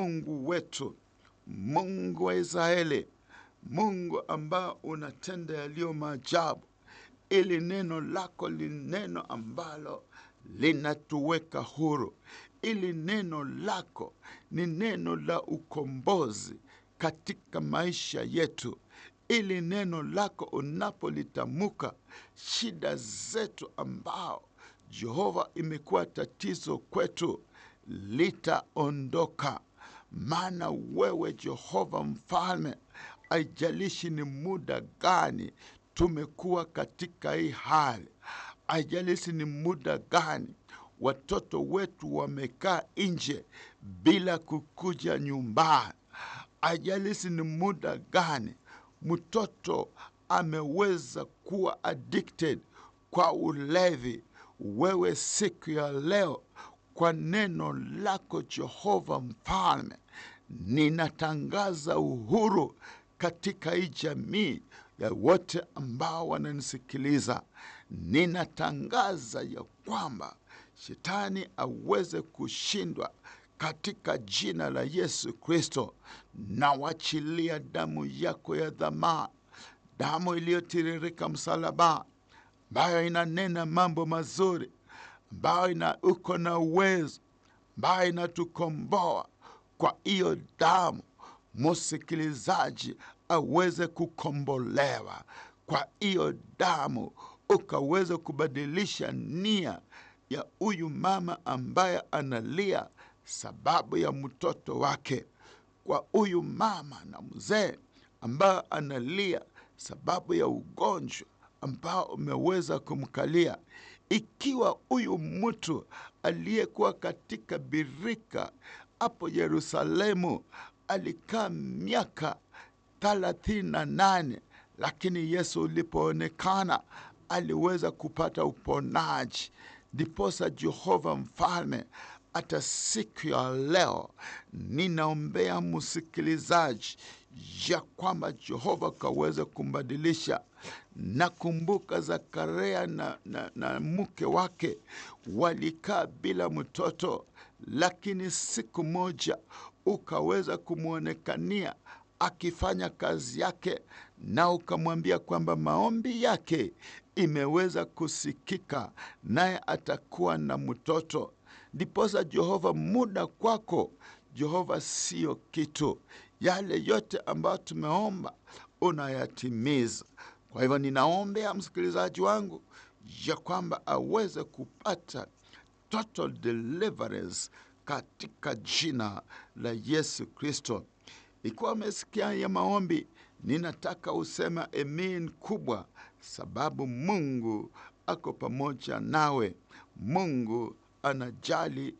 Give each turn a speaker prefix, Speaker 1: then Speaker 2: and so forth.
Speaker 1: Mungu wetu, Mungu wa Israeli, Mungu ambao unatenda yaliyo maajabu. Ili neno lako ni neno ambalo linatuweka huru. Ili neno lako ni neno la ukombozi katika maisha yetu. Ili neno lako unapolitamuka, shida zetu ambao Jehova imekuwa tatizo kwetu litaondoka. Maana wewe Jehova mfalme, haijalishi ni muda gani tumekuwa katika hii hali, haijalishi ni muda gani watoto wetu wamekaa nje bila kukuja nyumbani, haijalishi ni muda gani mtoto ameweza kuwa addicted kwa ulevi, wewe siku ya leo kwa neno lako Jehova mfalme, ninatangaza uhuru katika hii jamii ya wote ambao wananisikiliza. Ninatangaza ya kwamba shetani aweze kushindwa katika jina la Yesu Kristo. Na wachilia damu yako ya dhamana, damu iliyotiririka msalaba, ambayo inanena mambo mazuri, ambayo uko na uwezo, ambayo inatukomboa. Kwa hiyo damu msikilizaji aweze kukombolewa. Kwa hiyo damu ukaweze kubadilisha nia ya huyu mama ambaye analia sababu ya mtoto wake. Kwa huyu mama na mzee ambaye analia sababu ya ugonjwa ambao umeweza kumkalia. Ikiwa huyu mtu aliyekuwa katika birika hapo Yerusalemu alikaa miaka 38, lakini Yesu ulipoonekana aliweza kupata uponaji. Ndiposa Jehova mfalme, hata siku ya leo ninaombea msikilizaji ya kwamba Jehova kaweze kumbadilisha. Nakumbuka Zakaria na mke wake walikaa bila mtoto, lakini siku moja ukaweza kumuonekania akifanya kazi yake, na ukamwambia kwamba maombi yake imeweza kusikika, naye atakuwa na mtoto. Ndiposa Jehova, muda kwako Jehova sio kitu. Yale yote ambayo tumeomba unayatimiza. Kwa hivyo ninaombea msikilizaji wangu ya kwamba aweze kupata total deliverance katika jina la Yesu Kristo. Ikiwa umesikia ya maombi, ninataka useme amen kubwa, sababu Mungu ako pamoja nawe. Mungu anajali